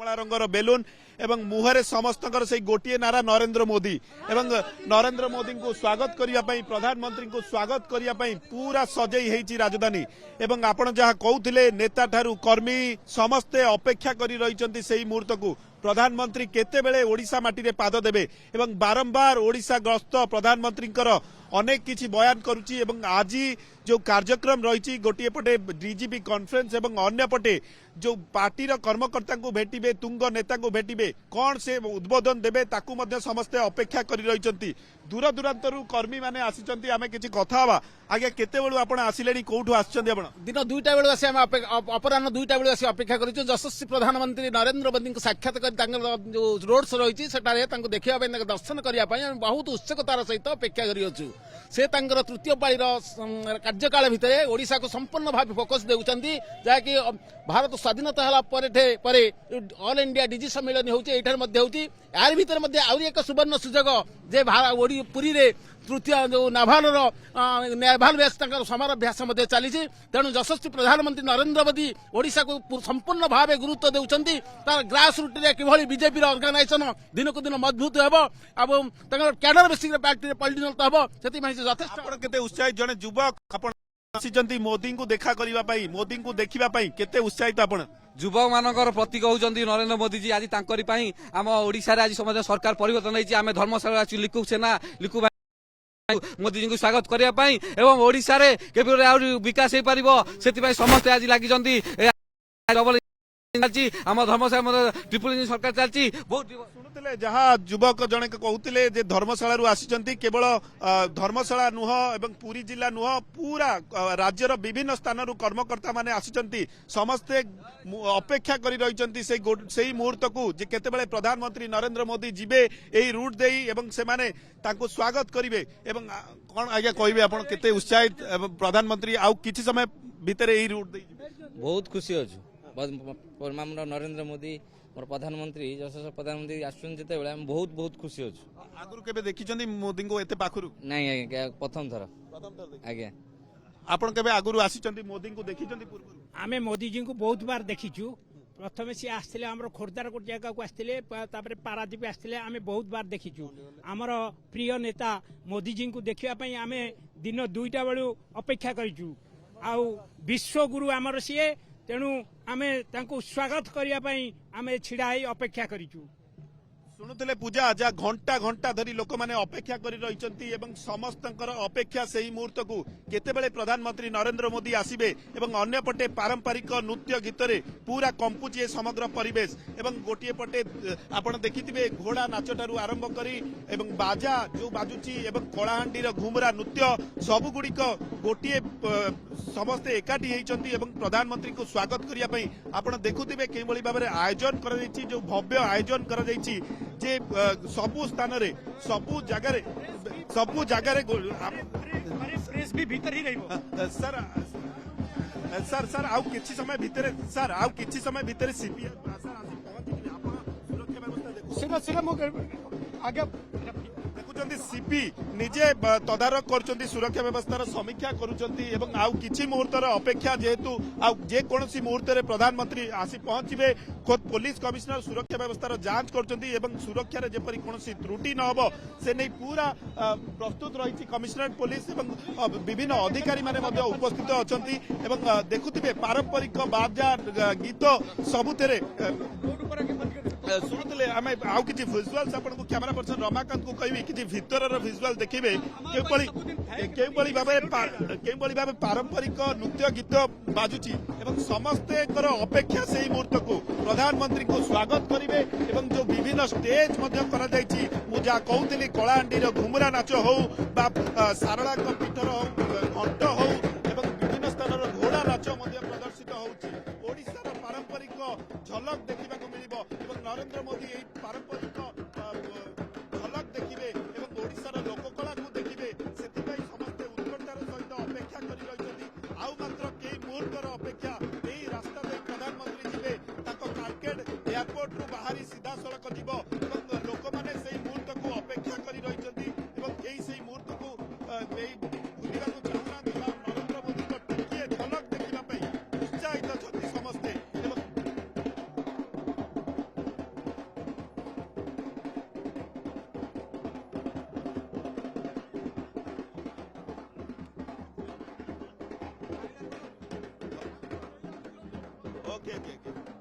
कला रंगर बेलून एवं मुहरे समस्त से गोटे नारा नरेंद्र मोदी एवं नरेंद्र मोदी को स्वागत करने प्रधानमंत्री को स्वागत करने पूरा सजई है राजधानी एवं आपण जहाँ कहते नेता ठारू कर्मी समस्ते अपेक्षा कर रही से मुहूर्त को प्रधानमंत्री केतेबेले ओडिशा माटी रे पाद देबे एवं बारंबार ओडिशा गस्त प्रधानमंत्री अनेक किछि बयान करुची एवं आज जो कार्यक्रम रही गोटे पटे डीजीपी कॉन्फ्रेंस एवं अन्य पटे जो पार्टी कर्मकर्ता को भेटिबे तुंग नेता को भेटिबे कौन से उद्बोधन देबे ताकू मध्य समस्ते अपेक्षा करि रहिचंती दूर दूरांतरु कर्मी माने आसीचंती आमे किछि कथा हवा आगे केते बेलु आपण आसिलेनी कोठु आछचंती आपण दिन 2टा बेलु आसी आमे अपराह्न 2टा बेलु आसी अपेक्षा करिछु यशस्वी प्रधानमंत्री नरेंद्र मोदी को साक्षात कर जो रोड शो रही सेटारे तांको देखिया पई दर्शन करिया पई आमे बहुत उत्सुकतार सहित अपेक्षा करियछु से तांकर तृतीय पाळीर कार्यकाल भितरे ओडिशा को संपूर्ण भाव फोकस देउचंती जाकी भारत स्वाधीनता हला परे ऑल इंडिया डीजी सम्मेलन होउची एठार मध्ये होउची यार भितर मध्ये आउरी एक सुवर्ण सुजोग जे पुरी रे तृतीय जो नाभाल बेस समराभ्यास चली तेणु यशस्वी प्रधानमंत्री नरेंद्र मोदी ओडिशा को संपूर्ण भाव गुरुत्व देउचंती तार ग्रास रूट रे किभली बीजेपी ऑर्गेनाइजेशन दिन को दिन मजबूत हेबो अब कैडर बेसिक पार्टी पॉलिटिकल हेबो सेति यथेष्ट आपण केते उत्साहित जने युवक आपण आसीचंती मोदी को देखा करबा पई मोदी को देखिबा पई केते उत्साहित आपण युवक मानकर प्रतीक होउचंती नरेंद्र मोदी जी आज तांकरी पई आम ओडिशा रे आज समाज सरकार परिवर्तन होईची आमे धर्मशाला लिखु सेना लिखु मोदी जी को स्वागत करने एवं ओडिशा रे केबे विकास हो पारिबो सेति समस्त आज लगी आम धर्मशाला ट्रिपल इंजिन सरकार चलती बहुत शुणुते जहाँ युवक जने कहते धर्मशाला आसी केवल धर्मशाला नुह एवं पुरी जिला नुह पूरा राज्यर विभिन्न स्थान कर्मकर्ता माने आसी समस्ते अपेक्षा कर रही मुहूर्त को केतेबेले प्रधानमंत्री नरेंद्र मोदी जीवे यही रूट दे एवं से माने तांको स्वागत करिवे एवं कौन आज्ञा कहबे आपण केते उत्साहित प्रधानमंत्री आउ किछि समय भितर यही रूट दे बहुत खुशी अछि नरेंद्र मोदी मोर प्रधानमंत्री यशस्वी प्रधानमंत्री आसुन जते बेले हम बहुत बहुत खुशी अछि आगुरु केबे देखिचंदी मोदी को एते पाखुरु नहीं आज्ञा प्रथम थर आज्ञा आपण केबे आगुरु आसीचंदी मोदी को देखिचंदी पूर्व आमे मोदी जी को बहुत बार देखिचु प्रथमे सी आसथिले हमर खोरदार कोट जगह को आसथिले तापर पारादीप आसथिले आमे बहुत बार देखिचु हमर प्रिय नेता मोदी जी को देखिया पई आमे दिन 2टा बेलु अपेक्षा करिचु आ विश्व गुरु हमर सिए तेणु आमे तांको स्वागत करिया पई आमे छिडा ही अपेक्षा करिचु शुणुते पूजा जहाँ घंटा घंटा धरी लोक मैंने अपेक्षा कर रही एवं समस्त अपेक्षा से ही मुहूर्त को केतेबेले प्रधानमंत्री नरेंद्र मोदी आसबे एवं अन्य पटे पारंपरिक नृत्य गीत रे पूरा कंपुची समग्र परिवेश एवं गोटे पटे आपण देखिथिबे घोड़ा नाच ठारू आरंभ करी एवं बाजा जो बाजुची एवं कलाहांडीर घुमरा नृत्य सबुगुड़िक गोटे समस्ते एकाठी होती एवं प्रधानमंत्री को स्वागत करने आपण देखुथिबे केभली भाव में आयोजन कर जो भव्य आयोजन कर जे सबु स्थान रे सबु जगह प्रेस भी भीतर ही रहबो सर सर सर आउ किछि समय भीतर सर आउ किछि समय भीतर सीपी सर आसी पहुंची आपण सुरक्षा व्यवस्था देखु सिरा आगे देखुचंती सीपी निजे तदारक करुचंती सुरक्षा व्यवस्थार समीक्षा करुचंती एवं आउ किछि मुहूर्तर अपेक्षा जेहेतु आउ जे कोनोसी मुहूर्त रे प्रधानमंत्री आसी पहुंचबे खुद पुलिस कमिश्नर सुरक्षा व्यवस्थार जांच करुचंती एवं सुरक्षा रे जेपरि कोनोसी त्रुटि न होबो से नै पूरा प्रस्तुत रहिछि कमिश्नरेट पुलिस एवं विभिन्न अधिकारी माने मध्ये उपस्थित अछंती एवं देखुथिबे पारंपरिक बाजा गीत सबुतेरे शुणुते आम आउ कि भिजुआल्स आपको कैमरा पर्सन रमाकांत को कहबी कि भितर भिजुआल देखिए भाव पारंपरिक नृत्य गीत बाजुची एवं समस्ते अपेक्षा से ही मुहूर्त को प्रधानमंत्री को स्वागत करेंगे एवं जो विभिन्न स्टेज जहाँ कहती कलाहांडीर घुमुरा नाच हो सारला पीठर हो घंट हो विभिन्न स्थान घोड़ा नाच प्रदर्शित होशार पारंपरिक झलक देखा मिल नरेंद्र मोदी यही पारंपरिक झलक देखिए एवं ओडिशार लोककला को देखिए से समस्ते उत्कंठार सहित अपेक्षा कर आउ मात्र कई मुहूर्तर अपेक्षा यही रास्ता दे प्रधानमंत्री जीवे कालकेट एयरपोर्ट रु बाहरी सीधा सड़क जीव एवं लोक मैंने से मुहूर्त को अपेक्षा कर रही यही मुहूर्त को बुलवा चाहूना नरेंद्र मोदी टिके झलक देखा उत्साहित समस्ते ଆଜ୍ଞା ଆଜ୍ଞା